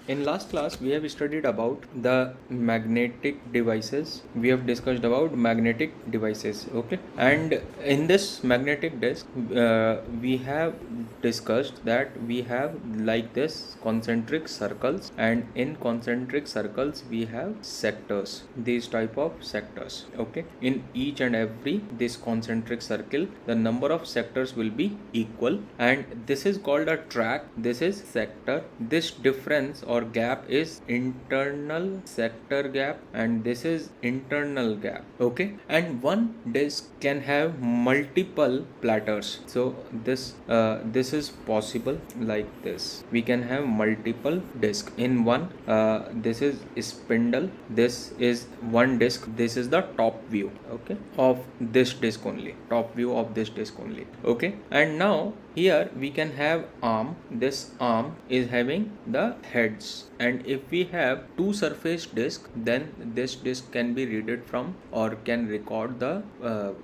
In last class, we have studied about the magnetic devices. We have discussed about magnetic devices. Okay, and in this magnetic disk, we have discussed that we have like this concentric circles, and in concentric circles we have sectors. These type of sectors. Okay, in each and every this concentric circle, the number of sectors will be equal, and this is called a track. This is sector. This difference or gap is internal sector gap, and this is internal gap. Okay, and one disk can have multiple platters. So this is possible like this. We can have multiple disk in one. This is spindle. This is one disk. This is the top view. Okay, of this disk only. Top view of this disk only. Okay, and now here we can have arm. This arm is having the heads, and if we have two surface disk, then this disk can be read from or can record the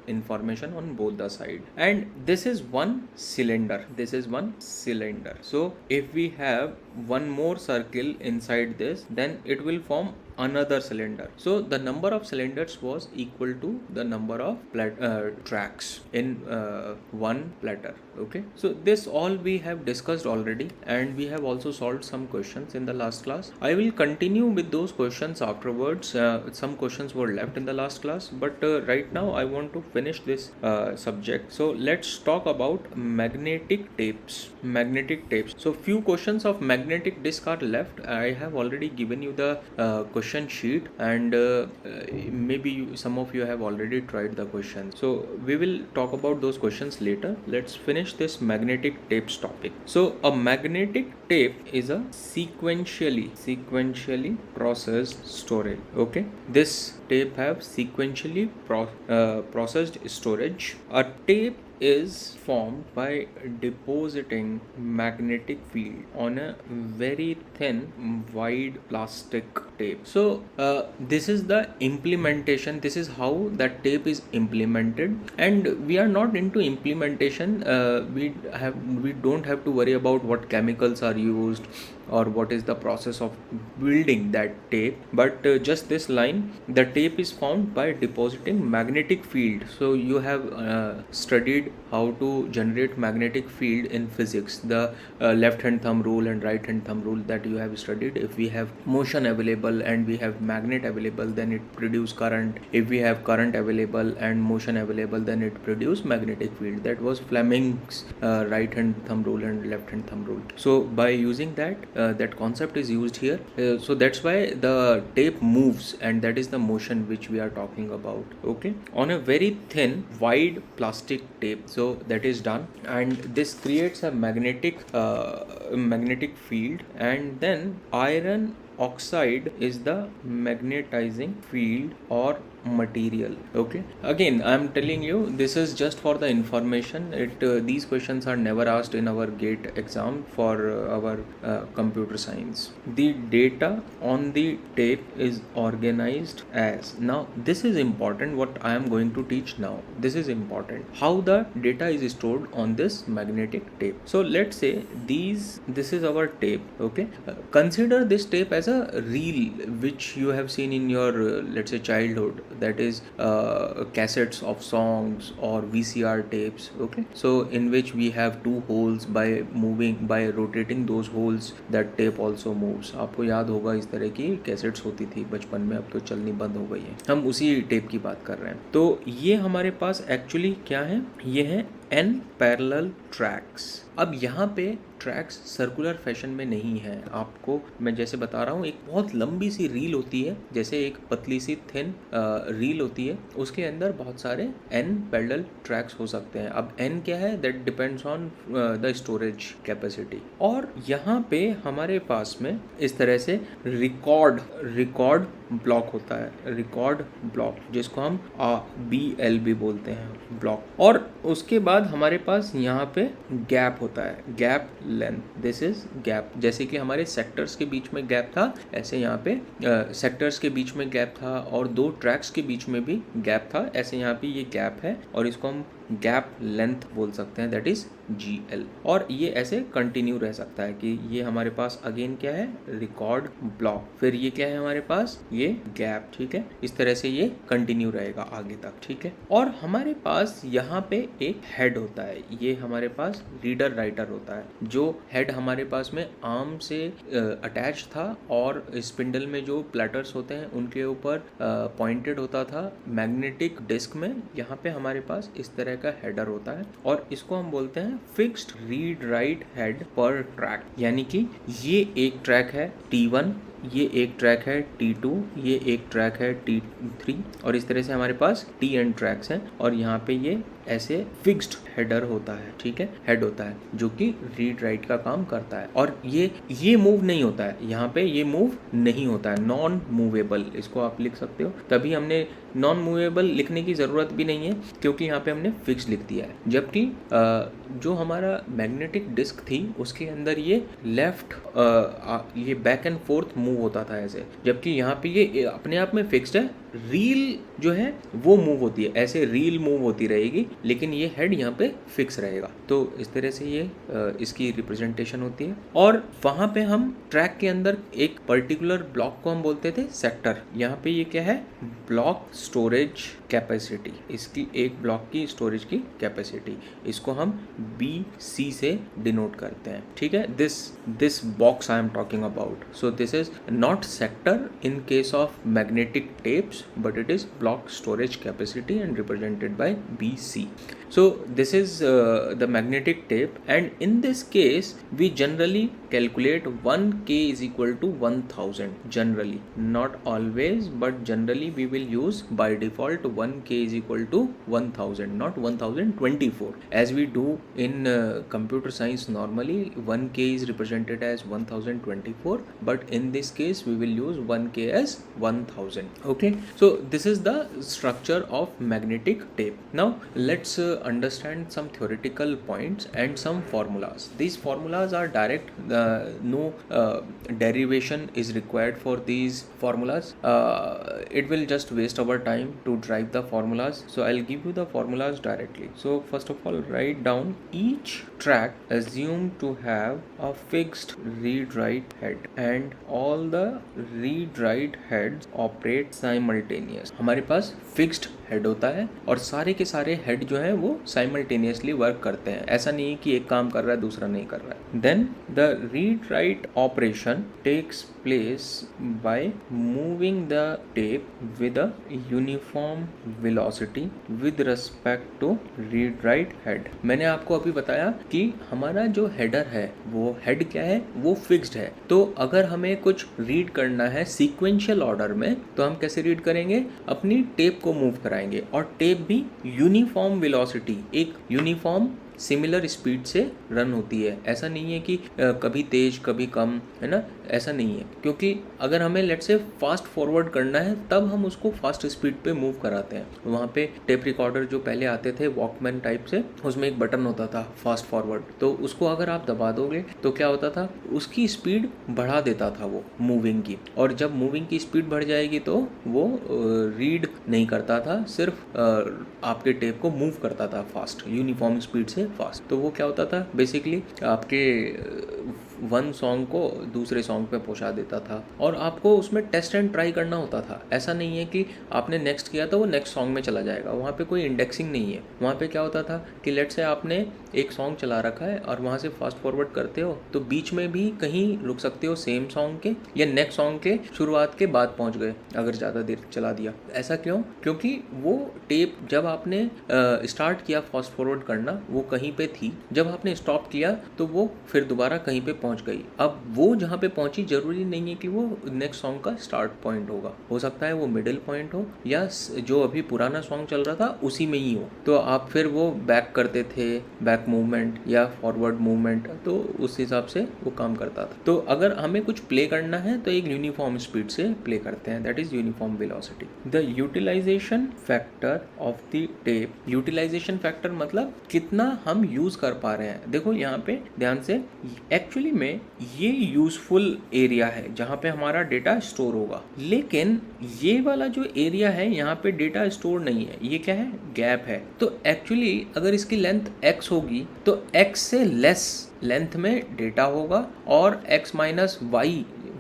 information on both the side. And this is one cylinder. This is one cylinder. So if we have one more circle inside this, then it will form another cylinder. So the number of cylinders was equal to the number of tracks in one platter. Okay, so this all we have discussed already, and we have also solved some questions in the last class. I will continue with those questions afterwards. Some questions were left in the last class, but right now I want to finish this subject. So let's talk about magnetic tapes. Magnetic tapes. So few questions of magnetic disk are left. I have already given you the question sheet, and maybe some of you have already tried the questions. So we will talk about those questions later. Let's finish this magnetic tapes topic. So a magnetic tape is a sequentially processed storage. Okay, this tape have sequentially processed storage. A tape is formed by depositing magnetic field on a very thin wide plastic tape. So this is the implementation. This is how that tape is implemented, and we are not into implementation. We don't have to worry about what chemicals are used or what is the process of building that tape, but just this line: the tape is formed by depositing magnetic field. So you have studied how to generate magnetic field in physics, the left hand thumb rule and right hand thumb rule that you have studied. If we have motion available and we have magnet available, then it produce current. If we have current available and motion available, then it produce magnetic field. That was Fleming's right hand thumb rule and left hand thumb rule. So by using that, that concept is used here. So that's why the tape moves, and that is the motion which we are talking about. Okay, on a very thin wide plastic tape. So that is done, and this creates a magnetic field, and then iron oxide is the magnetizing field or material. Okay, again I am telling you, this is just for the information. These questions are never asked in our GATE exam for our computer science. The data on the tape is organized as, now this is important, what I am going to teach now. This is important, how the data is stored on this magnetic tape. So let's say this is our tape. Okay, consider this tape as a reel which you have seen in your let's say childhood, that is cassettes of songs or VCR tapes. Okay, so in which we have two holes. By rotating those holes, that tape also moves. आपको याद होगा इस तरह की cassettes होती थी बचपन में, अब तो चलनी बंद हो गई है. हम उसी टेप की बात कर रहे हैं. तो ये हमारे पास एक्चुअली क्या है, ये है n पैरेलल ट्रैक्स. अब यहाँ पे ट्रैक्स सर्कुलर फैशन में नहीं है. आपको मैं जैसे बता रहा हूँ, एक बहुत लंबी सी रील होती है, जैसे एक पतली सी थिन रील होती है, उसके अंदर बहुत सारे n पैरेलल ट्रैक्स हो सकते हैं. अब n क्या है, that depends on the storage capacity. और यहाँ पे हमारे पास में इस तरह से रिकॉर्ड ब्लॉक होता है, रिकॉर्ड ब्लॉक, जिसको हम BLB बोलते हैं, ब्लॉक. और उसके बाद हमारे पास यहाँ पे गैप होता है, gap length. This is gap. जैसे कि हमारे सेक्टर्स के बीच में गैप था, ऐसे यहाँ पे सेक्टर्स के बीच में गैप था, और दो ट्रैक्स के बीच में भी गैप था, ऐसे यहाँ पे ये गैप है, और इसको हम गैप लेंथ बोल सकते हैं, दैट इज GL। और ये ऐसे कंटिन्यू रह सकता है कि ये हमारे पास अगेन क्या है, रिकॉर्ड ब्लॉक, फिर ये क्या है हमारे पास, ये गैप, ठीक है। इस तरह से ये कंटिन्यू रहेगा आगे तक, ठीक है। और हमारे पास यहाँ पे एक हेड होता है, ये हमारे पास रीडर राइटर होता है। जो हेड हमारे पास में आर्म से अटैच था और स्पिंडल में जो प्लेटर्स होते हैं उनके ऊपर पॉइंटेड होता था मैग्नेटिक डिस्क में। यहाँ पे हमारे पास इस तरह का हेडर होता है और इसको हम बोलते हैं फिक्स्ड रीड राइट हेड पर ट्रैक। यानी कि ये एक ट्रैक है T1, ये एक ट्रैक है T2, ये एक ट्रैक है T3 और इस तरह से हमारे पास TN ट्रैक्स हैं और यहाँ पे ये ऐसे फिक्स्ड हेडर होता है, ठीक है, हेड होता है जो कि रीड राइट का काम करता है। और ये मूव नहीं होता है, यहाँ पे ये मूव नहीं होता है, नॉन मूवेबल इसको आप लिख सकते हो। तभी हमने नॉन मूवेबल लिखने की ज़रूरत भी नहीं है क्योंकि यहाँ पे हमने फिक्स लिख दिया है। जबकि जो हमारा मैग्नेटिक डिस्क थी उसके अंदर ये लेफ्ट ये बैक एंड फोर्थ मूव होता था ऐसे, जबकि यहाँ पे ये अपने आप में फिक्स्ड है। रील जो है वो मूव होती है, ऐसे रील मूव होती रहेगी लेकिन ये हेड यहाँ पे फिक्स रहेगा। तो इस तरह से ये इसकी रिप्रेजेंटेशन होती है। और वहाँ पे हम ट्रैक के अंदर एक पर्टिकुलर ब्लॉक को हम बोलते थे सेक्टर। यहाँ पे ये क्या है, ब्लॉक स्टोरेज कैपेसिटी, इसकी एक ब्लॉक की स्टोरेज की कैपेसिटी, इसको हम BC से डिनोट करते हैं, ठीक है। This box I am talking about, so this is not sector in case of magnetic tapes but it is block storage capacity and represented by BC. So this is the magnetic tape, and in this case we generally calculate 1K is equal to 1000. Generally, not always, but generally we will use by default 1K is equal to 1000, not 1024 as we do in computer science. Normally 1K is represented as 1024, but in this case we will use 1K as 1000. Okay, so this is the structure of magnetic tape. Now let's understand some theoretical points and some formulas. These formulas are direct, no derivation is required for these formulas. It will just waste our time to drive the formulas, so I'll give you the formulas directly. So first of all, write down each track assumed to have a fixed read write head and all the read write heads operate simultaneous. हमारे पास fixed head होता है और सारे के सारे head जो है वो साइमल्टेनियसली वर्क करते हैं। ऐसा नहीं है कि एक काम कर रहा है दूसरा नहीं कर रहा है। Then the read write operation takes place by moving the tape with a uniform velocity with respect to read write head. मैंने आपको अभी बताया कि हमारा जो हेडर है वो हेड क्या है, वो फिक्स्ड है। तो अगर हमें कुछ रीड करना है सीक्वेंशियल ऑर्डर में तो हम कैसे रीड करेंगे, अपनी टेप को मूव कराएंगे और टेप भी यूनिफॉर्म वेलोसिटी, एक यूनिफॉर्म सिमिलर स्पीड से रन होती है। ऐसा नहीं है कि कभी तेज कभी कम, है ना, ऐसा नहीं है। क्योंकि अगर हमें लेट से फास्ट फॉरवर्ड करना है तब हम उसको फास्ट स्पीड पे मूव कराते हैं। वहाँ पे टेप रिकॉर्डर जो पहले आते थे वॉकमैन टाइप से, उसमें एक बटन होता था फास्ट फॉरवर्ड, तो उसको अगर आप दबा दोगे तो क्या होता था, उसकी स्पीड बढ़ा देता था वो मूविंग की। और जब मूविंग की स्पीड बढ़ जाएगी तो वो रीड नहीं करता था, सिर्फ आपके टेप को मूव करता था फास्ट, यूनिफॉर्म स्पीड से फास्ट। तो वो क्या होता था, बेसिकली आपके वन सॉन्ग को दूसरे सॉन्ग पे पहुंचा देता था और आपको उसमें टेस्ट एंड ट्राई करना होता था। ऐसा नहीं है कि आपने नेक्स्ट किया तो वो नेक्स्ट सॉन्ग में चला जाएगा, वहाँ पे कोई इंडेक्सिंग नहीं है। वहाँ पे क्या होता था कि लेट से आपने एक सॉन्ग चला रखा है और वहाँ से फास्ट फॉरवर्ड करते हो तो बीच में भी कहीं रुक सकते हो सेम सॉन्ग के या नेक्स्ट सॉन्ग के शुरुआत के बाद पहुँच गए अगर ज़्यादा देर चला दिया। ऐसा क्यों, क्योंकि वो टेप जब आपने स्टार्ट किया फास्ट फॉरवर्ड करना वो कहीं पे थी, जब आपने स्टॉप किया तो वो फिर दोबारा कहीं पे पहुंच गई। अब वो जहाँ पे पहुंची जरूरी नहीं है कि वो नेक्स्ट सॉन्ग का स्टार्ट पॉइंट होगा, हो सकता है वो मिडिल पॉइंट हो या जो अभी पुराना सॉन्ग चल रहा था उसी में ही हो। तो आप फिर वो बैक करते थे, बैक मूवमेंट या फॉरवर्ड मूवमेंट, तो उस हिसाब से वो काम करता था। तो अगर हमें कुछ प्ले करना है तो एक यूनिफॉर्म स्पीड से प्ले करते हैं, that is uniform velocity. The utilisation factor of the tape, utilisation factor मतलब कितना हम यूज कर पा रहे हैं। देखो यहाँ पे ध्यान से, एक्चुअली में ये यूजफुल एरिया है जहाँ पे हमारा डेटा स्टोर होगा, लेकिन ये वाला जो एरिया है यहाँ पे डेटा स्टोर नहीं है, ये क्या है, गैप है। तो एक्चुअली अगर इसकी लेंथ x होगी तो x से लेस लेंथ में डेटा होगा, और x माइनस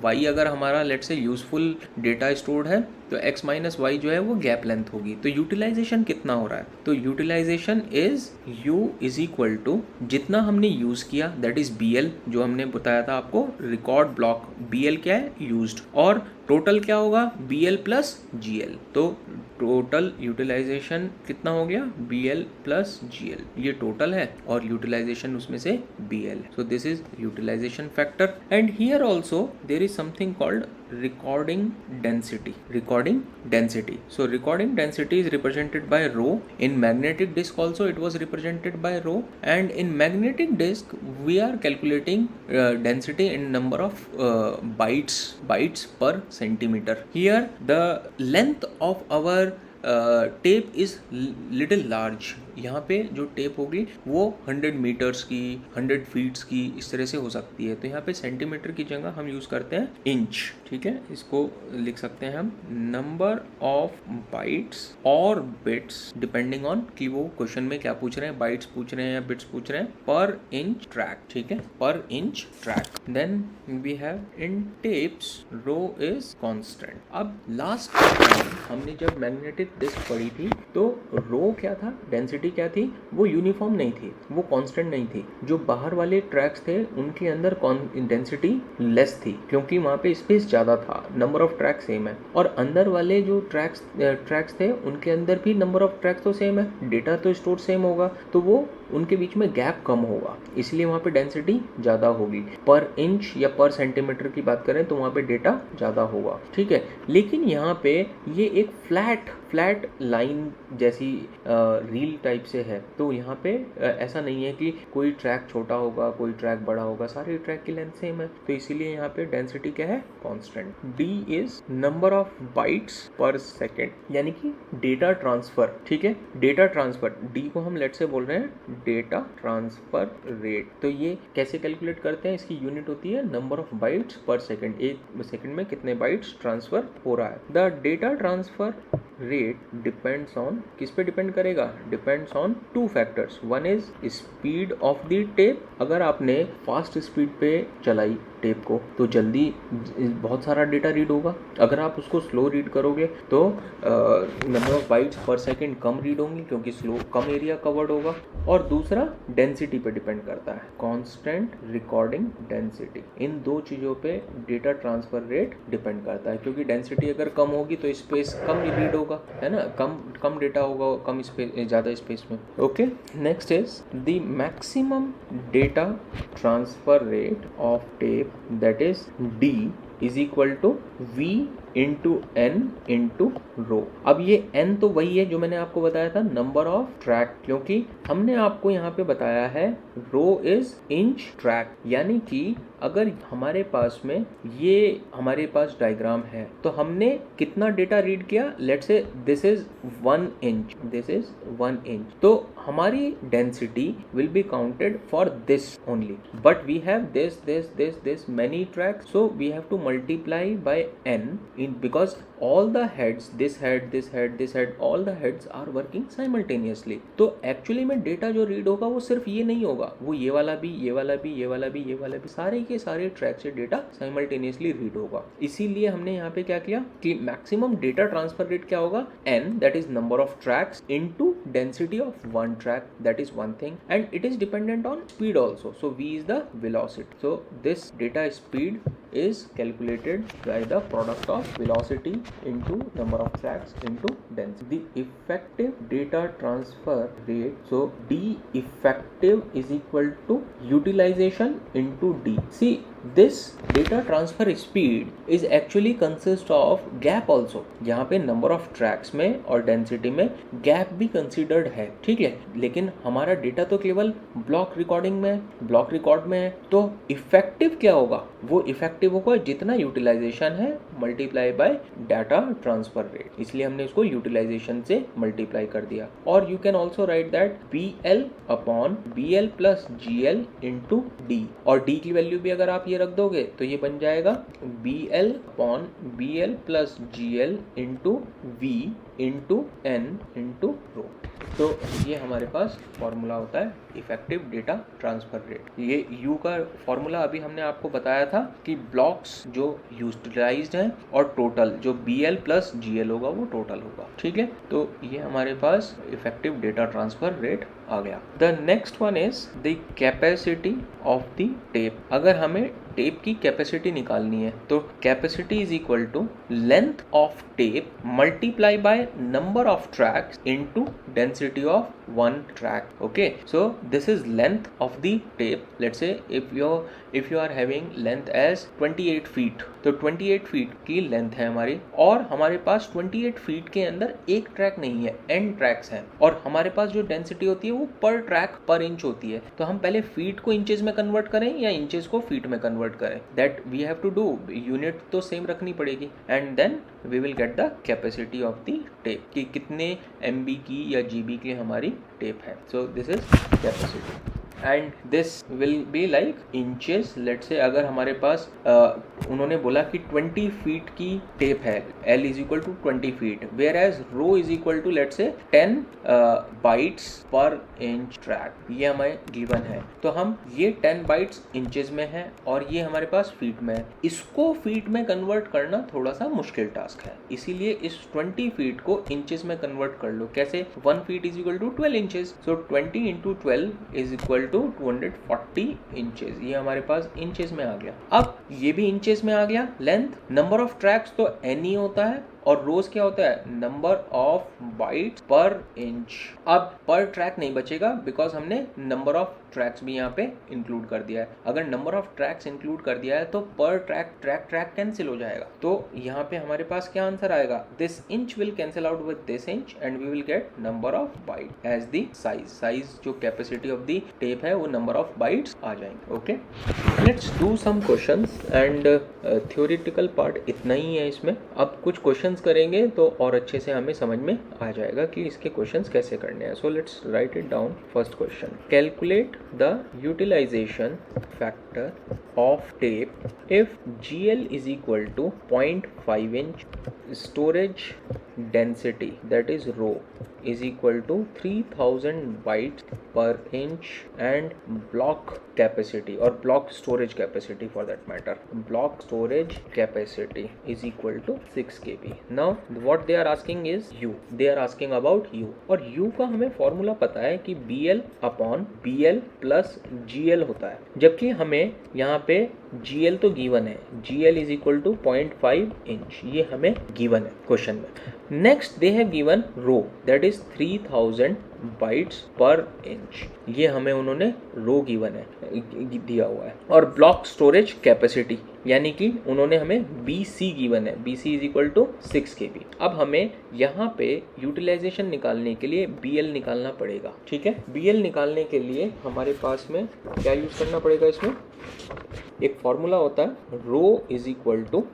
y अगर हमारा लेट से यूजफुल डेटा स्टोर्ड है तो x माइनस वाई जो है वो गैप लेंथ होगी। तो यूटिलाइजेशन कितना हो रहा है, तो utilisation is u is equal to जितना हमने यूज किया दैट इज bl, जो हमने बताया था आपको रिकॉर्ड ब्लॉक, bl क्या है, यूज्ड, और टोटल क्या होगा, bl प्लस gl। तो टोटल यूटिलाइजेशन कितना हो गया, bl प्लस gl, ये टोटल है और यूटिलाइजेशन उसमें से bl। So this is utilisation factor. And here also there is something called recording density. So recording density is represented by rho. In magnetic disk also it was represented by rho, and in magnetic disk we are calculating density in number of bytes per centimeter. Here the length of our tape is little large. यहाँ पे जो tape होगी वो 100 metres की, 100 feats की, इस तरह से हो सकती है। तो यहाँ पे सेंटीमीटर की जगह हम यूज करते हैं इंच, ठीक है। इसको लिख सकते हैं हम नंबर ऑफ बाइट्स और बिट्स, डिपेंडिंग ऑन कि वो क्वेश्चन में क्या पूछ रहे हैं, बाइट्स पूछ रहे हैं या बिट्स पूछ रहे हैं, पर इंच ट्रैक, ठीक है, पर inch track. Then we have in tapes rho is constant. अब लास्ट टाइम हमने जब मैग्नेटिक डिस्क पढ़ी थी तो रो क्या था, डेंसिटी क्या थी, वो यूनिफॉर्म नहीं थी, वो कांस्टेंट नहीं थी। जो बाहर वाले ट्रैक्स थे उनके अंदर डेंसिटी लेस थी क्योंकि वहाँ पे स्पेस ज़्यादा था, नंबर ऑफ ट्रैक सेम है, और अंदर वाले जो ट्रैक्स थे उनके अंदर भी नंबर ऑफ ट्रैक्स तो सेम है, डेटा तो स्टोर सेम होगा, तो वो उनके बीच में गैप कम होगा, इसलिए वहाँ पे डेंसिटी ज़्यादा होगी। पर इंच या पर सेंटीमीटर की बात करें तो वहाँ पे डेटा ज़्यादा होगा, ठीक है। लेकिन यहाँ पे ये एक फ्लैट लाइन जैसी रील टाइप से है, तो यहाँ पे ऐसा नहीं है कि कोई ट्रैक छोटा होगा कोई ट्रैक बड़ा होगा, सारे ट्रैक की लेंथ सेम है, तो इसीलिए यहाँ पे डेंसिटी क्या है, constant. D is number of bytes पर सेकेंड, यानी कि डेटा ट्रांसफर, ठीक है, डेटा ट्रांसफर। डी को हम लेट से बोल रहे हैं डेटा ट्रांसफर रेट। तो ये कैसे कैलकुलेट करते हैं, इसकी यूनिट होती है नंबर ऑफ बाइट्स पर सेकेंड, एक सेकेंड में कितने बाइट्स ट्रांसफर हो रहा है। The data transfer rate depends on, किस पे डिपेंड करेगा, depends on two factors. One is speed of the tape, अगर आपने फास्ट स्पीड पे चलाई टेप को तो जल्दी बहुत सारा डेटा रीड होगा, अगर आप उसको स्लो रीड करोगे तो नंबर ऑफ बाइट्स पर सेकेंड कम रीड होंगी क्योंकि स्लो कम एरिया कवर्ड होगा। और दूसरा डेंसिटी पे डिपेंड करता है, कांस्टेंट रिकॉर्डिंग डेंसिटी। इन दो चीज़ों पे डेटा ट्रांसफर रेट डिपेंड करता है, क्योंकि डेंसिटी अगर कम होगी तो स्पेस कम रीड होगा, है ना, कम डेटा होगा कम स्पेस, ज़्यादा स्पेस में। Okay, next is the maximum data transfer rate of tape, that is D is equal to V into N into rho. अब ये एन तो वही है जो मैंने आपको बताया था नंबर ऑफ ट्रैक, क्योंकि हमने आपको यहाँ पे बताया है रो इज इंच ट्रैक, यानी कि अगर हमारे पास में ये हमारे पास डायग्राम है तो हमने कितना डेटा रीड किया, let's say this is 1 inch, this is 1 inch, तो हमारी density will be counted for this only, but we have this many tracks, so we have to multiply by n because all the heads, this head, all the heads are working simultaneously। तो actually में data जो read होगा वो सिर्फ ये नहीं होगा, वो ये वाला भी सारे के सारे ट्रैक से डेटा साइमल्टेनियसली रीड होगा। इसीलिए हमने यहाँ पे क्या किया कि मैक्सिमम डेटा ट्रांसफर रेट क्या होगा, n that is number of tracks into density of one track, that is one thing, and it is dependent on speed also, so v is the velocity, so this data speed is calculated by the product of velocity into number of tracks into density. The effective data transfer rate, so D effective is equal to utilization into D. See, this data transfer speed is actually consist of gap also, यहाँ पे number of tracks में और density में gap भी considered है, ठीक है। लेकिन हमारा डेटा तो केवल ब्लॉक रिकॉर्डिंग में, ब्लॉक रिकॉर्ड में है, तो इफेक्टिव क्या होगा, वो इफेक्टिव होगा जितना यूटिलाइजेशन है multiply by data transfer rate, इसलिए हमने इसको यूटिलाइजेशन से मल्टीप्लाई कर दिया। और you can also right that BL upon BL plus GL into D, और D की वैल्यू भी अगर आप ये रख दोगे तो ये बन जाएगा BL upon BL plus GL into V into N into rho. तो ये हमारे पास फॉर्मूला होता है इफेक्टिव डेटा ट्रांसफर रेट। ये U का फॉर्मूला अभी हमने आपको बताया था कि ब्लॉक्स जो यूटिलाइज्ड हैं और टोटल जो BL प्लस GL होगा वो टोटल होगा, ठीक है। तो ये हमारे पास इफेक्टिव डेटा ट्रांसफर रेट आ गया। The next one is the capacity of the tape. अगर हमें टेप की कैपेसिटी निकालनी है तो capacity is equal to length of tape multiply by number of tracks into density of one track. Okay, so this is length of the tape. Let's say if you are having length as 28 feet, तो 28 feet की length है हमारी, और हमारे पास 28 feet के अंदर एक track नहीं है, n ट्रैक्स हैं, और हमारे पास जो डेंसिटी होती है वो पर ट्रैक पर इंच होती है। तो हम पहले फीट को इंचेस में कन्वर्ट करें या इंचेस को फीट में कन्वर्ट करें, that we have to do. Unit तो सेम रखनी पड़ेगी, and then we will get the capacity of the tape कि कितने MB की या GB की हमारी टेप है। So this is capacity and this will be like inches. Let say अगर हमारे पास उन्होंने बोला कि 20 फीट की टेप है, L is equal to 20 feet, whereas rho is equal to let say 10 bytes per inch track, ये हमें given है। तो हम ये 10 बाइट्स इंचेस में है और ये हमारे पास फीट में है, इसको फीट में कन्वर्ट करना थोड़ा सा मुश्किल टास्क है, इसीलिए इस 20 फीट को इंचेस में कन्वर्ट कर लो। कैसे? 1 feet is equal to 12 inches, so 20 into 12 is equal to 240 inches, ये हमारे पास इंचेस में आ गया। अब ये भी इंचेस में आ गया। लेंथ, नंबर ऑफ ट्रैक्स तो N ही होता है, और रोज क्या होता है? Number of bytes per inch. अब पर ट्रैक नहीं बचेगा बिकॉज हमने नंबर ऑफ ट्रैक्स भी यहाँ पे इंक्लूड कर दिया है। अगर नंबर ऑफ ट्रैक्स इंक्लूड कर दिया है तो पर ट्रैक कैंसिल हो जाएगा। तो यहाँ पे हमारे पास क्या आंसर आएगा? This inch will cancel out with this inch and we will get number of byte as the size जो कैपेसिटी ऑफ द टेप है वो नंबर ऑफ बाइट्स आ जाएंगे। Okay, let's do some questions and theoretical part इतना ही है इसमें। अब कुछ क्वेश्चंस करेंगे तो और अच्छे से हमें समझ में आ जाएगा कि इसके क्वेश्चंस कैसे करने हैं। So let's write it down. First question, calculate the utilisation factor of tape if GL is equal to 0.5 inch, storage density that is rho is equal to 3000 bytes per inch and block capacity or block storage capacity for that matter, block storage capacity is equal to 6 KB. Now what they are asking is U, they are asking about U, और U का हमें formula पता है कि BL upon BL plus GL होता है, जबकि हमें यहाँ पे GL तो गिवन है, GL is equal to 0.5 inch, ये हमें गिवन है क्वेश्चन में। Next they have given rho that is 3000 bytes per inch, ये हमें उन्होंने रो गिवन है, दिया हुआ है। और ब्लॉक स्टोरेज कैपेसिटी यानी कि उन्होंने हमें BC गिवन है, BC is equal to 6 KB। अब हमें यहाँ पे यूटिलाइजेशन निकालने के लिए BL निकालना पड़ेगा, ठीक है। BL निकालने के लिए हमारे पास में क्या यूज करना पड़ेगा? इसमें एक फॉर्मूला होता है rho is equal to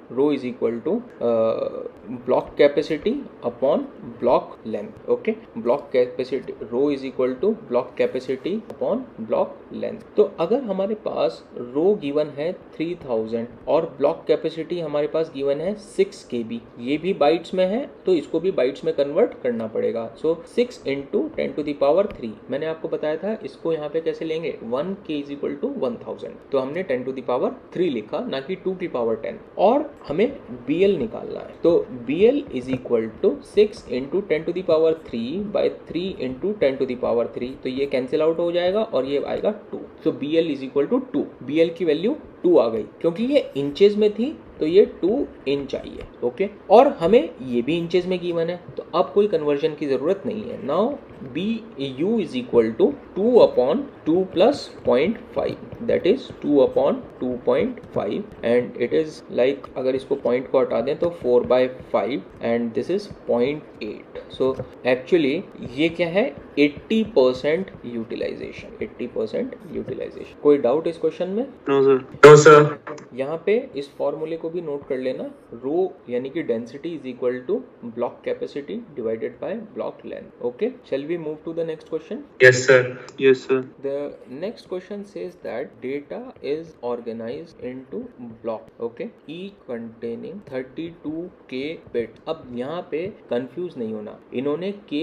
block capacity upon block length. Okay, block capacity rho is equal to block capacity upon block length. तो अगर हमारे पास रो गिवन है 3000 और ब्लॉक कैपेसिटी हमारे पास गिवन है 6 KB, ये भी बाइट्स में है तो इसको भी बाइट्स में कन्वर्ट करना पड़ेगा। सो 6 इंटू 10 टू द पावर 3, मैंने आपको बताया था इसको यहाँ पे कैसे लेंगे, 1K इज इक्वल टू 1000, तो हमने 10 टू द पावर 3 लिखा, ना कि 2 की पावर 10। और हमें BL निकालना है, तो BL is equal to 6 into 10 to the power 3 by 3 into 10 to the power 3, तो ये कैंसिल आउट हो जाएगा और ये आएगा 2। So BL is equal to 2, BL की वैल्यू 2 आ गई, क्योंकि ये इंचेस में थी तो ये 2 इंच आई है। ओके, और हमें ये भी इंचेस में गिवन है, तो अब कोई कन्वर्जन की जरूरत नहीं है। Now B U is equal to 2/2 plus 0.5, that is 2/2.5 and it is like, अगर इसको पॉइंट को हटा दें तो 4/5 and this is 0.8। So actually ये क्या है, 80% यूटिलाइजेशन, 80% यूटिलाइजेशन। कोई डाउट इस क्वेश्चन में? No sir. No sir. यहाँ पे इस फॉर्मूले को भी नोट कर लेना, रो यानी कि density is equal to block capacity divided by block length. Okay, shall we move to the next question? Yes sir. Yes sir. The next question says that data is organized into block, okay, each containing 32k bits. अब यहाँ पे confuse नहीं होना, इन्होंने k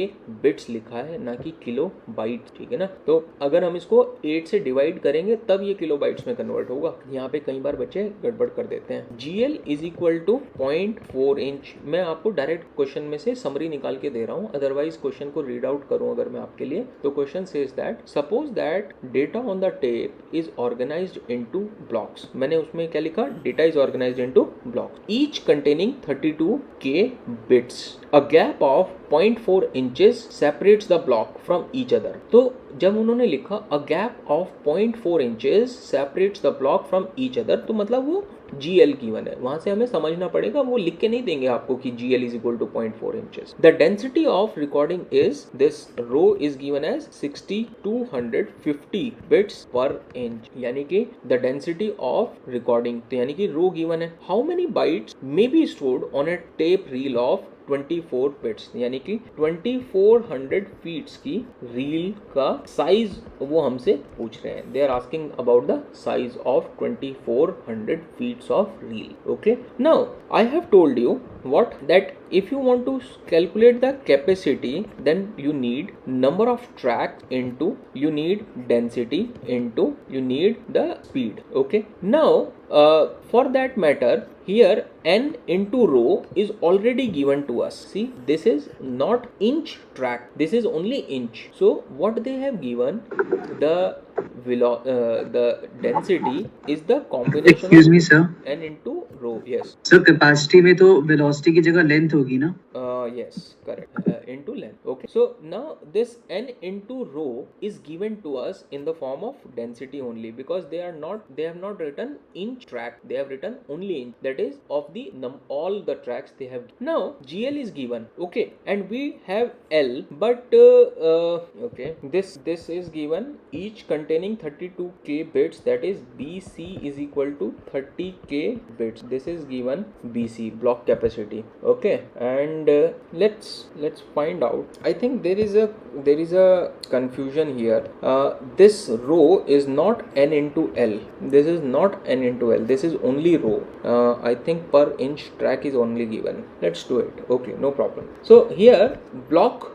bits लिखा है ना कि किलो बाइट, ठीक है ना। तो अगर हम इसको 8 से डिवाइड करेंगे तब ये किलो बाइट्स में कन्वर्ट होगा। यहाँ पे कई बार बच्चे गड़बड़ कर देते हैं। GL is equal to 0.4 inch. मैं आपको डायरेक्ट क्वेश्चन में से समरी निकाल के दे रहा हूँ, अदरवाइज क्वेश्चन को रीड आउट करूँ अगर मैं आपके लिए, तो question says that suppose that data on the tape is organised into blocks. मैंने उसमें क्या लिखा, data is organised into blocks each containing 32k bits. A gap of 0.4 inches separates the block from each other. तो जब उन्होंने लिखा a gap of 0.4 inches separates the block from each other, तो मतलब वो GL गिवन है, वहां से हमें समझना पड़ेगा, वो लिख के नहीं देंगे आपको कि GL is equal to 0.4 inches. The density of recording is, this row is given as 6250 bits per inch, यानी कि the density of recording, तो यानी कि रो गिवन है। How many bytes may be stored on a tape reel of 24 bits, यानी कि 2400 feats की reel का साइज वो हमसे पूछ रहे हैं। They are asking about the size of 2400 feets of reel. Okay, now I have told you what, that if you want to calculate the capacity, then you need number of tracks into, you need density into, you need the speed. Okay, now for that matter, here n into row is already given to us. See, this is not inch track, this is only inch. So what they have given, the density is the combination Excuse of me, sir. n into row. Yes sir, capacity में तो velocity की जगह length होगी ना? yes, correct, into length. Okay, so now this n into row is given to us in the form of density only, because they have not written inch track, they have written only inch, that is of the all the tracks they have. Now GL is given, okay, and we have L, but okay, this is given each containing 32k bits, that is BC is equal to 30k bits. This is given BC, block capacity. Okay, and let's find out. I think there is a confusion here. This row is not n into L, this is not n into L, this is only row. I think per inch track is only given. Let's do it. Okay, no problem. So here block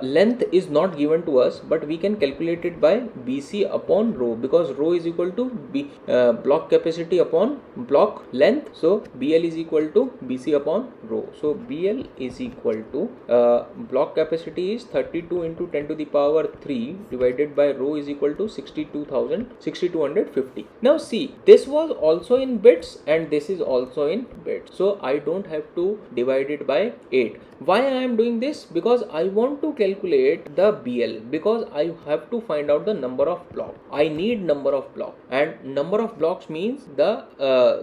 length is not given to us, but we can calculate it by BC upon row, because row is equal to block capacity upon block length. So BL is equal to BC upon row. So BL is equal to block capacity is 32 into 10 to the power 3 divided by row is equal to 6250. Now see, this was also in bits and this is also in bits, so I don't have to divide it by 8. Why I am doing this? Because I want to calculate the BL, because I have to find out the number of blocks. I need number of blocks, and number of blocks means the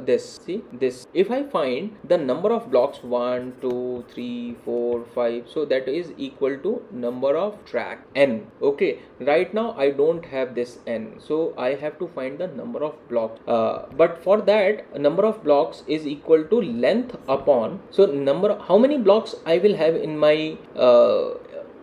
this. See this. If I find the number of blocks 1, 2, 3, 4, 5, so that is equal to number of track n. Okay. Right now I don't have this n, so I have to find the number of blocks. But for that, number of blocks is equal to length upon. So how many blocks I will have in my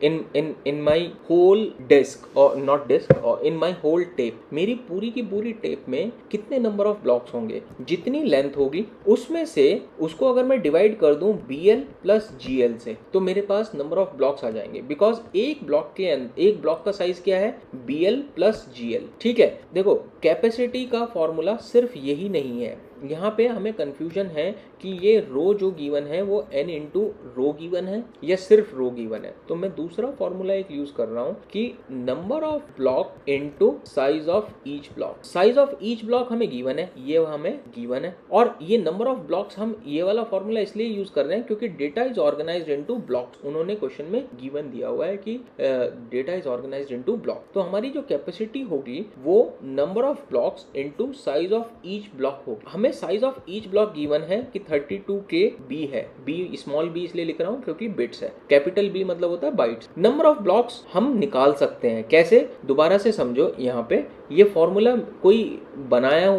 in my whole disk, or not disk, or in my whole tape. मेरी पूरी की पूरी tape में कितने number of blocks होंगे, जितनी length होगी उसमें से उसको अगर मैं डिवाइड कर दूं BL प्लस GL से, तो मेरे पास नंबर ऑफ ब्लॉक्स आ जाएंगे, बिकॉज एक ब्लॉक का साइज क्या है, BL प्लस GL. ठीक है, देखो कैपेसिटी का फॉर्मूला सिर्फ यही नहीं है, यहाँ पे हमें कंफ्यूजन है कि ये रो जो गिवन है वो n इंटू रो गिवन है या सिर्फ रो गिवन है। तो मैं दूसरा फॉर्मूला एक यूज कर रहा हूँ कि number of block into size of each block. Size of each block हमें गिवन है, ये हमें गिवन है, और ये नंबर ऑफ ब्लॉक्स हम ये वाला फॉर्मूला इसलिए यूज कर रहे हैं क्योंकि data is organised into blocks. उन्होंने क्वेश्चन में गिवन दिया हुआ है कि data is organised into block. तो हमारी जो कैपेसिटी होगी वो number of blocks into size of each block होगी। हमें size of each block given है कि 32K B है। B स्मॉल b इसलिए लिख रहा हूं क्योंकि बिट्स है, कैपिटल B मतलब होता है बाइट्स। नंबर ऑफ ब्लॉक्स हम निकाल सकते हैं कैसे, दोबारा से समझो। यहाँ पे ये फॉर्मूला कोई बनाया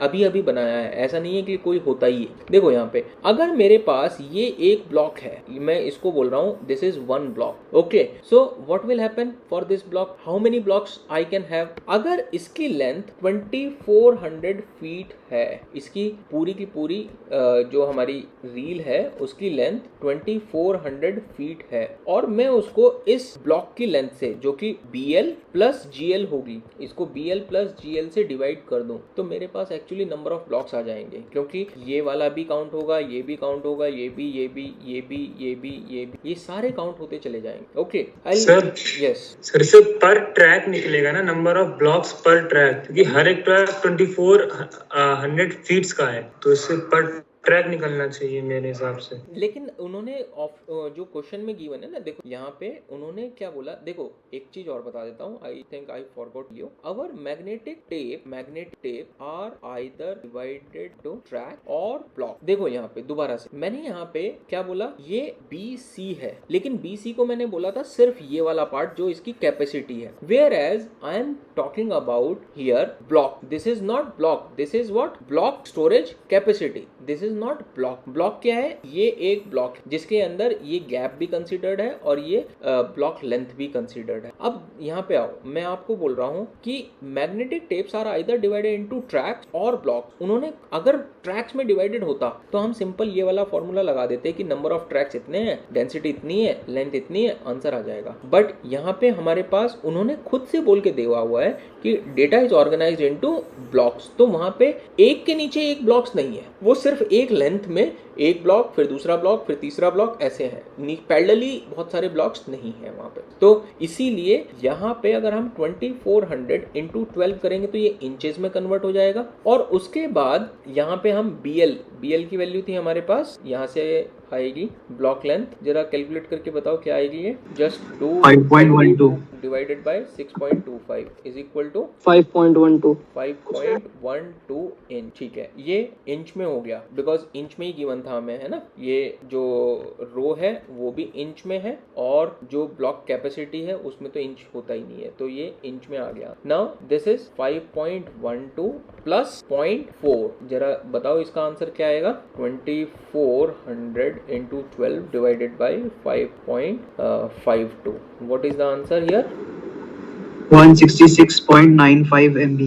अभी बनाया है, ऐसा नहीं है कि कोई होता ही है। देखो यहाँ पे अगर मेरे पास ये एक ब्लॉक है, मैं इसको बोल रहा हूँ this is one block. Okay, so what will happen for this block, how many blocks I can have. अगर इसकी लेंथ 2400 फीट है, इसकी पूरी की पूरी जो हमारी रील है उसकी लेंथ 2400 फीट है, और मैं उसको इस ब्लॉक की लेंथ से जो कि BL प्लस GL होगी, इसको BL प्लस GL से डिवाइड कर दूं तो मेरे पास एक्चुअली नंबर ऑफ ब्लॉक्स आ जाएंगे, क्योंकि ये वाला भी काउंट होगा, ये भी काउंट होगा, ये भी, ये भी, ये भी, ये भी, ये सारे काउंट होते चले जाएंगे। ओके सर, यस सर इससे पर ट्रैक निकलेगा ना, नंबर ऑफ ब्लॉक्स पर ट्रैक, क्योंकि हर एक ट्रैक 2400 फीट्स का है, तो इससे पर ट्रैक निकलना चाहिए मेरे हिसाब से। लेकिन उन्होंने जो क्वेश्चन में गिवन है ना, देखो यहाँ पे उन्होंने क्या बोला, देखो एक चीज और बता देता हूँ, I think I forgot you. Our magnetic tape are either divided to track और ब्लॉक। देखो यहाँ पे दोबारा से मैंने यहाँ पे क्या बोला, ये BC है, लेकिन BC को मैंने बोला था सिर्फ ये वाला पार्ट जो इसकी कैपेसिटी है, whereas I am talking about here block. This is not block, this is what, block storage capacity, this is not block. Block क्या है, ये एक ब्लॉक जिसके अंदर ये गैप भी कंसीडर्ड है और ये ब्लॉक लेंथ भी कंसीडर्ड है। अब यहाँ पे आओ, मैं आपको बोल रहा हूँ कि magnetic tapes are either divided into tracks और ब्लॉक्स। उन्होंने अगर ट्रैक्स में डिवाइडेड होता तो हम सिंपल ये वाला फॉर्मूला लगा देते कि नंबर ऑफ ट्रैक्स इतने हैं, डेंसिटी इतनी है, लेंथ इतनी है, आंसर आ जाएगा। बट यहाँ पे हमारे पास उन्होंने खुद से बोल के दिया हुआ है कि data is organised into blocks, तो वहां पे एक के नीचे एक ब्लॉक्स नहीं है, वो सिर्फ एक लेंथ में एक ब्लॉक, फिर दूसरा ब्लॉक, फिर तीसरा ब्लॉक, ऐसे है, पैरेलली बहुत सारे ब्लॉक्स नहीं है वहां पे। तो इसीलिए यहाँ पे अगर हम 2400 इंटू 12 करेंगे तो ये इंचेस में कन्वर्ट हो जाएगा, और उसके बाद यहाँ पे हम BL की वैल्यू थी हमारे पास, यहाँ से आएगी ब्लॉक लेंथ, जरा कैलकुलेट करके बताओ क्या आएगी ये, just 5.12 divided by 6.25 is equal to 5.12 inch. ठीक है, ये इंच में हो गया बिकॉज इंच में ही गिवन था हमें, है ना। ये जो रो है वो भी इंच में है, और जो ब्लॉक कैपेसिटी है उसमें तो इंच होता ही नहीं है, तो ये इंच में आ गया। नाउ दिस इज 5.12 प्लस 0.4, जरा बताओ इसका आंसर क्या आएगा, 2400 into 12 divided by 5.52. What is the answer here? 166.95 MB।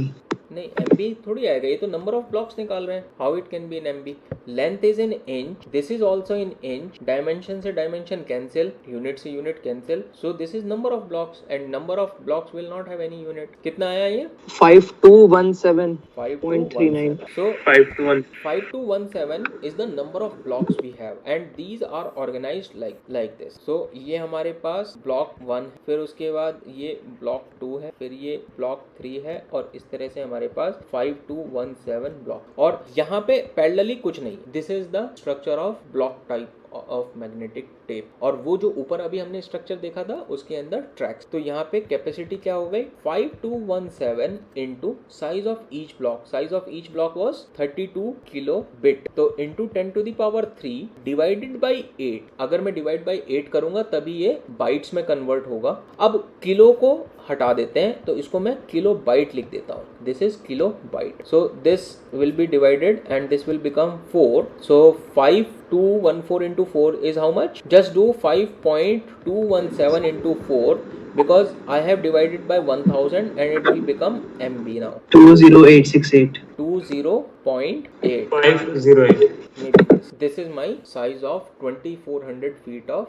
नहीं, MB थोड़ी आएगा, ये तो नंबर ऑफ ब्लॉक्स निकाल रहे हैं, how it can be in MB। Length is in inch, this is also in inch, dimension से डायमेंशन कैंसिल, यूनिट से unit cancel, so this is number of blocks and number of blocks will not have any unit. कितना आया ये, 5217.39। So 5217 is the number of blocks we have and these are organized like this. So ये हमारे पास block 1 है, फिर उसके बाद ये ब्लॉक 2 है, फिर ये ब्लॉक 3 है, और इस तरह से हमारे पास 5217 ब्लॉक, और यहाँ पे पैरेलली कुछ नहीं। This is the structure of block type of magnetic tape, और वो जो ऊपर अभी हमने स्ट्रक्चर देखा था उसके अंदर ट्रैक्स। तो यहाँ पे कैपेसिटी क्या हो गई, 5217 into size of each block, size of each block was 32 kilo bit, तो into 10 to the power 3 divided by 8। अगर मैं डिवाइड बाई 8 करूंगा तभी ये बाइट्स में कन्वर्ट होगा। अब किलो को हटा देते हैं तो इसको मैं किलो बाइट लिख देता हूँ, this is kilo byte. So this will B divided and this will become 4, so 5214 into 4 is how much? Just do 5.217 into 4 because I have divided by 1000 and it will become MB now. 20868. 20.8. 508. Maybe this is my size of 2400 feet of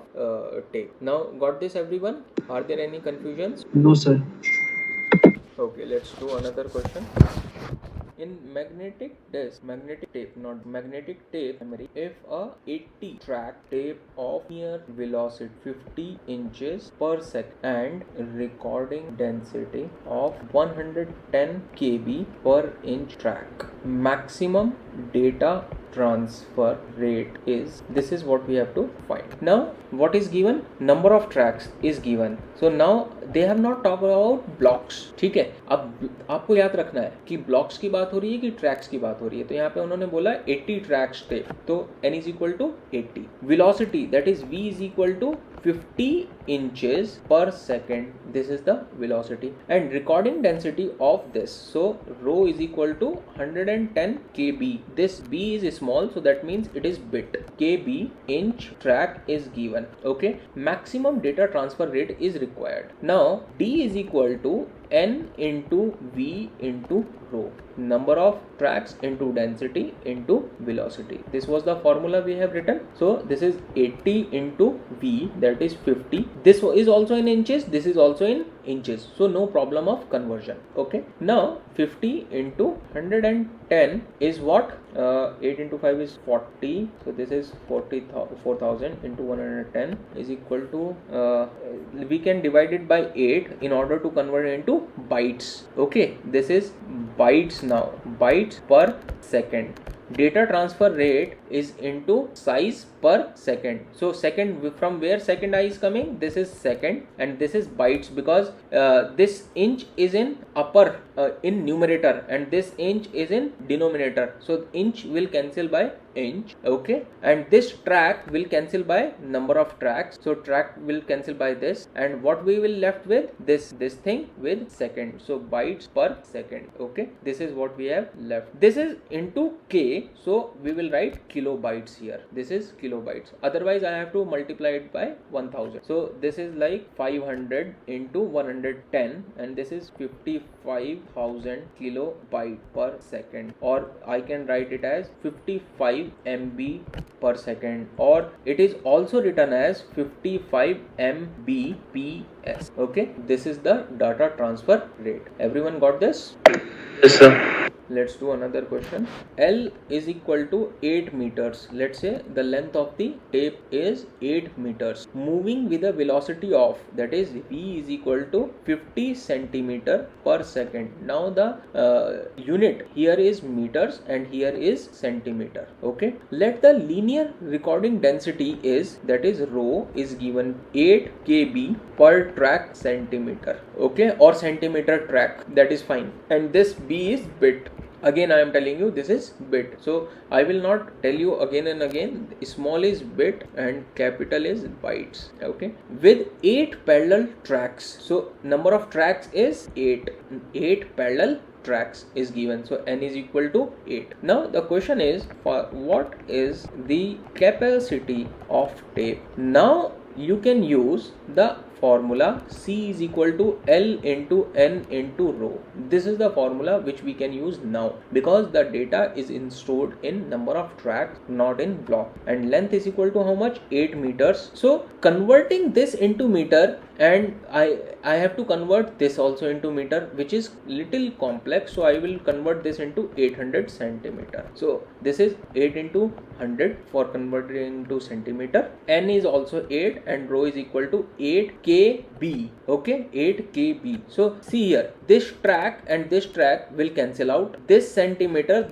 tape. Now got this everyone? Are there any confusions? No sir. Okay, let's do another question. in magnetic disk, magnetic tape, not magnetic tape memory, if a 80 track tape of near velocity 50 inches per second and recording density of 110 kb per inch track, maximum data transfer rate is, this is what we have to find. Now what is given, number of tracks is given. So now they have not talked about blocks. ठीक है, अब आपको याद रखना है कि blocks की बात हो रही है कि ट्रैक्स की बात हो रही है. तो यहाँ पे उन्होंने बोला 80 ट्रैक्स थे, तो n is equal to 80. Velocity, that is v is equal to 50 inches per second. This is the velocity, and recording density of this, so rho is equal to 110 kb. This b is small, so that means it is bit. Kb inch track is given. Okay, maximum data transfer rate is required. Now d is equal to n into v into rho, number of tracks into density into velocity. This was the formula we have written. So this is 80 into v, that is 50. This is also in inches, this is also in inches, so no problem of conversion. Okay, now 50 into 110 is what, 8 into 5 is 40, so this is 4,000 into 110 is equal to, we can divide it by 8 in order to convert it into bytes. Okay, this is bytes. Now bytes per second, data transfer rate is into size per second. So second, from where second I is coming, this is second, and this is bytes, because this inch is in upper in numerator and this inch is in denominator, so inch will cancel by inch. Okay, and this track will cancel by number of tracks, so track will cancel by this, and what we will left with, this thing with second, so bytes per second. Okay, this is what we have left. This is into k, so we will write kilobytes here. This is kilobytes, otherwise I have to multiply it by 1000. So this is like 500 into 110, and this is 55,000 kilobyte per second, or I can write it as 55 MB per second, or it is also written as 55 Mbps. Okay, this is the data transfer rate. Everyone got this? Yes sir. Let's do another question. L is equal to 8 meters. Let's say the length of the tape is 8 meters, moving with a velocity of, that is v is equal to 50 centimeter per second. Now the unit here is meters and here is centimeter. Okay, let the linear recording density is, that is rho, is given 8 kb per track centimeter. Okay, or centimeter track, that is fine, and this b is bit. Again I am telling you this is bit, so I will not tell you again and again. Small is bit and capital is bytes. Okay, with 8 parallel tracks, so number of tracks is 8 parallel tracks is given, so n is equal to 8. Now the question is, for what is the capacity of tape? Now you can use the formula C is equal to L into N into rho. This is the formula which we can use now, because the data is stored in number of tracks, not in block, and length is equal to how much, 8 meters. So converting this into meter, and I have to convert this also into meter, which is little complex, so I will convert this into 800 centimeter. So this is 8 into 100 for converting into centimeter. N is also 8 and rho is equal to 8 kb. Okay, 8 kb. So see here, this track and this track will cancel out, this centimeter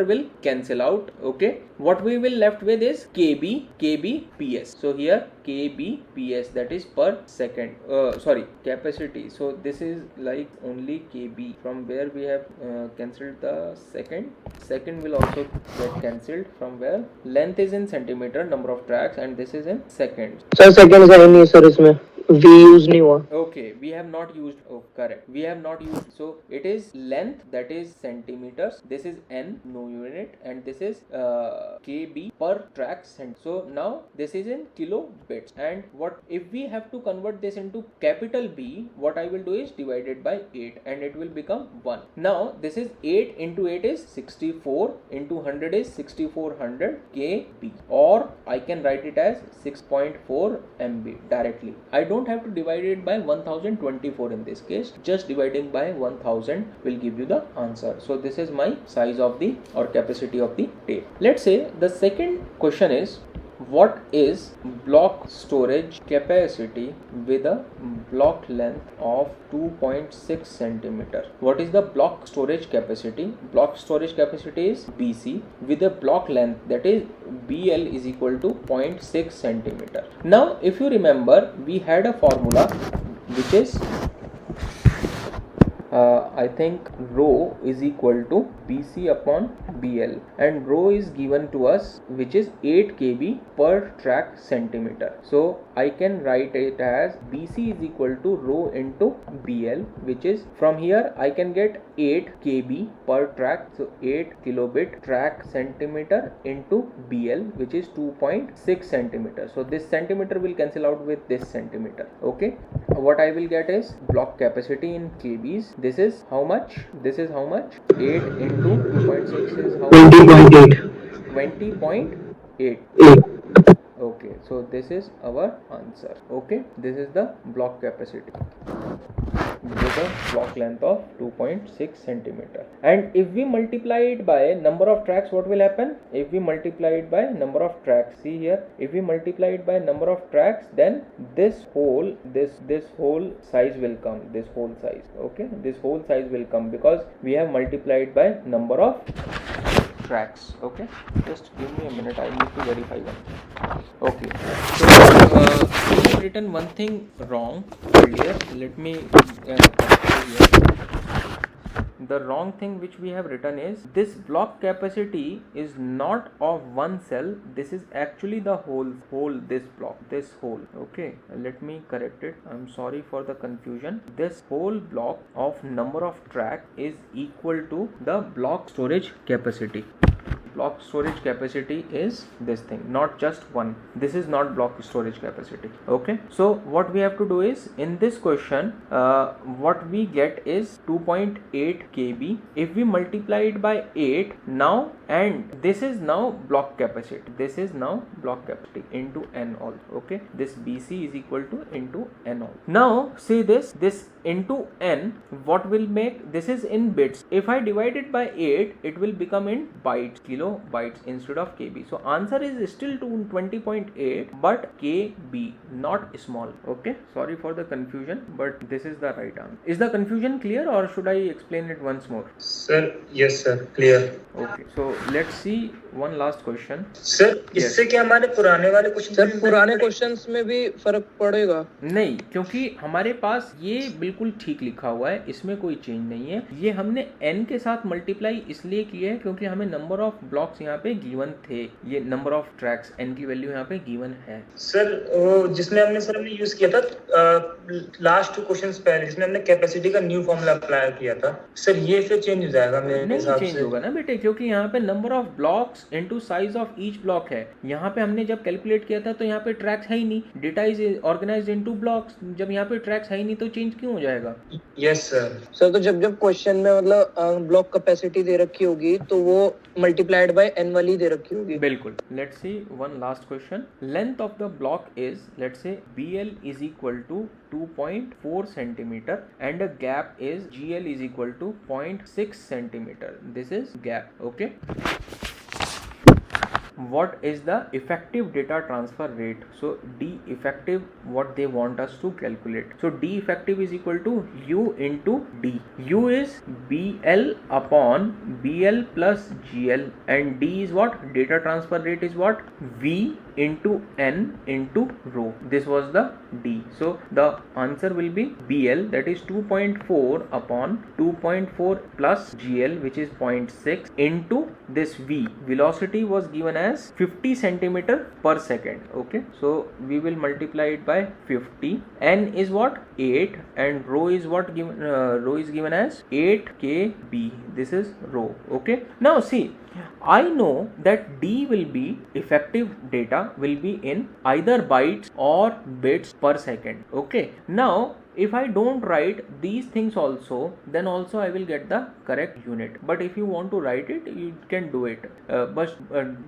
will cancel out. Okay, what we will left with is kb ps. So here kb ps, that is per second, capacity. So this is like only kb, from where we have cancelled the second will also get cancelled, from where length is in centimeter, number of tracks, and this is in seconds. Sir second का नहीं है sir, इसमें v use नहीं हुआ. Okay, we have not used, oh correct, we have not used, so it is length, that is centimeters, this is n, no unit, and this is kb per track cent. So now this is in kilobits, and what if we have to convert this into capital B, what I will do is divide it by 8 and it will become 1. Now this is 8 into 8 is 64, into 100 is 6400 kb, or I can write it as 6.4 MB directly. I don't don't have to divide it by 1024 in this case. Just dividing by 1000 will give you the answer. So this is my size of the or capacity of the tape. Let's say the second question is, what is block storage capacity with a block length of 2.6 centimeter? What is the block storage capacity? Block storage capacity is BC with a block length, that is BL is equal to 0.6 centimeter. Now if you remember, we had a formula which is I think rho is equal to BC upon BL, and rho is given to us which is 8 kb per track centimeter. So I can write it as BC is equal to rho into BL, which is from here I can get 8 kb per track, so 8 kilobit track centimeter into BL, which is 2.6 centimeter. So this centimeter will cancel out with this centimeter. Okay, what I will get is block capacity in kbs. This is how much? This is how much? 8 into 2.6 is how much? 20.8. 20.8. Okay, so this is our answer. Okay, this is the block capacity with a block length of 2.6 centimeter. And if we multiply it by number of tracks, what will happen? If we multiply it by number of tracks, see here, if we multiply it by number of tracks, then this whole size will come, this whole size. Okay, this whole size will come because we have multiplied by number of tracks. Okay, just give me a minute, I need to verify one thing. Okay, so we have written one thing wrong earlier. Let me the wrong thing which we have written is, this block capacity is not of one cell, this is actually the whole this block, this whole. Okay, let me correct it, I'm sorry for the confusion. This whole block of number of track is equal to the block storage capacity. Block storage capacity is this thing, not just one. This is not block storage capacity. Okay, so what we have to do is, in this question what we get is 2.8 kb. If we multiply it by 8 now, and this is now block capacity, this is now block capacity into n all. Okay, this BC is equal to into n all. Now see this into n, what will make, this is in bits. If I divide it by 8, it will become in bytes, kilobytes instead of kb. So answer is still 20.8 but kb, not small. Okay, sorry for the confusion, but this is the right answer. Is the confusion clear or should I explain it once more? Sir, yes sir, clear. Okay, so let's see one last question. Sir इससे क्या हमारे पुराने वाले question sir पुराने questions में भी फर्क पड़ेगा? नहीं, क्योंकि हमारे पास ये बिल्कुल ठीक लिखा हुआ है, इसमें कोई चेंज नहीं है. ये हमने n के साथ मल्टीप्लाई इसलिए किया है क्योंकि हमें नंबर ऑफ ब्लॉक्स यहाँ पे गिवन थे. ये नंबर ऑफ ट्रैक्स n की वैल्यू यहाँ पे गिवन है. सर वो जिसमें हमने यूज किया था लास्ट टू क्वेश्चंस पहले, जिसमें हमने कैपेसिटी का न्यू फॉर्मूला अप्लाई किया था, सर ये फिर चेंज हो जाएगा मेरे हिसाब से? नहीं चेंज होगा ना बेटे, क्योंकि यहाँ पे number of blocks into size of each block है. यहाँ पे हमने जब कैलकुलेट किया था तो यहाँ पे ट्रैक्स है ही नहीं, data is organised into blocks. जब यहाँ पे ट्रैक्स है ही नहीं तो चेंज क्यों हो जाएगा? Yes sir. सर तो जब क्वेश्चन में मतलब ब्लॉक कैपेसिटी दे रखी होगी तो वो मल्टीप्लाइड बाय n वाली दे रखी होगी. बिल्कुल. Let's see one last question. Length of the block is, let's say BL is equal to 2.4 centimeter and a gap is GL is equal to 0.6 centimeter. This is gap. Okay. What is the effective data transfer rate? So D effective, what they want us to calculate. So D effective is equal to U into D. U is BL upon BL plus GL, and D is what? Data transfer rate is what? V into N into rho. This was the D. So the answer will be BL, that is 2.4 upon 2.4 plus GL, which is 0.6 into this V. Velocity was given as 50 centimeter per second. Okay, so we will multiply it by 50. N is what? 8, and rho is what given? Rho is given as 8 kb. This is rho. Okay, now see, I know that D will be, effective data will be in either bytes or bits per second. Okay, now if I don't write these things also, then also I will get the correct unit. But if you want to write it, you can do it, but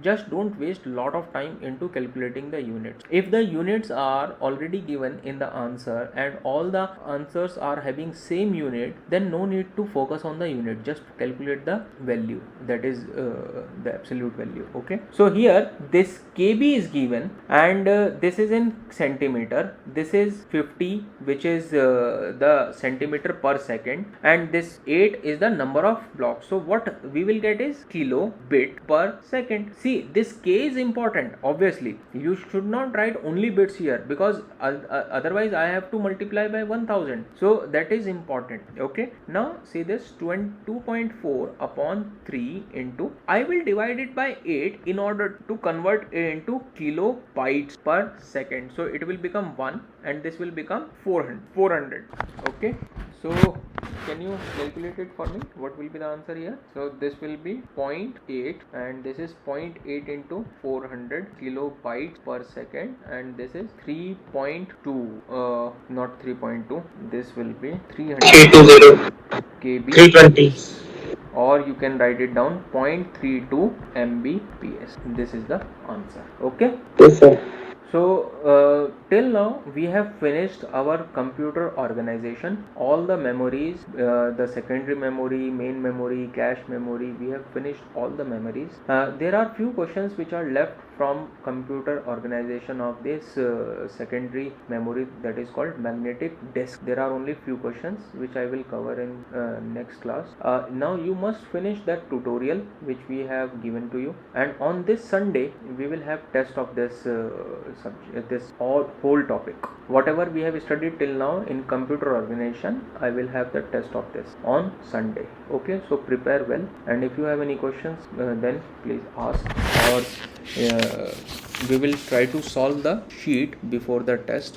just don't waste lot of time into calculating the units. If the units are already given in the answer and all the answers are having same unit, then no need to focus on the unit, just calculate the value, that is the absolute value. Okay, so here this kb is given, and this is in centimeter, this is 50, which is the centimeter per second, and this 8 is the number of blocks. So what we will get is kilo bit per second. See, this k is important. Obviously you should not write only bits here, because otherwise I have to multiply by 1000, so that is important. Okay, now see this 2.4 upon 3 into, I will divide it by 8 in order to convert it into kilobytes per second. So it will become 1 and this will become 400. Okay, so can you calculate it for me? What will be the answer here? So this will be 0.8 and this is 0.8 into 400 kilobytes per second, and this is 3.2 not 3.2, this will be 300 kb 320. or you can write it down 0.32 mbps. This is the answer. Okay, Yes, sir. so till now we have finished our computer organization, all the memories, the secondary memory, main memory, cache memory, we have finished all the memories. There are few questions which are left from computer organization of this secondary memory, that is called magnetic disk. There are only few questions which I will cover in next class. Now you must finish that tutorial which we have given to you, and on this Sunday we will have test of this subject, this whole topic. Whatever we have studied till now in computer organization, I will have the test of this on Sunday. Okay, so prepare well, and if you have any questions then please ask, or we will try to solve the sheet before the test.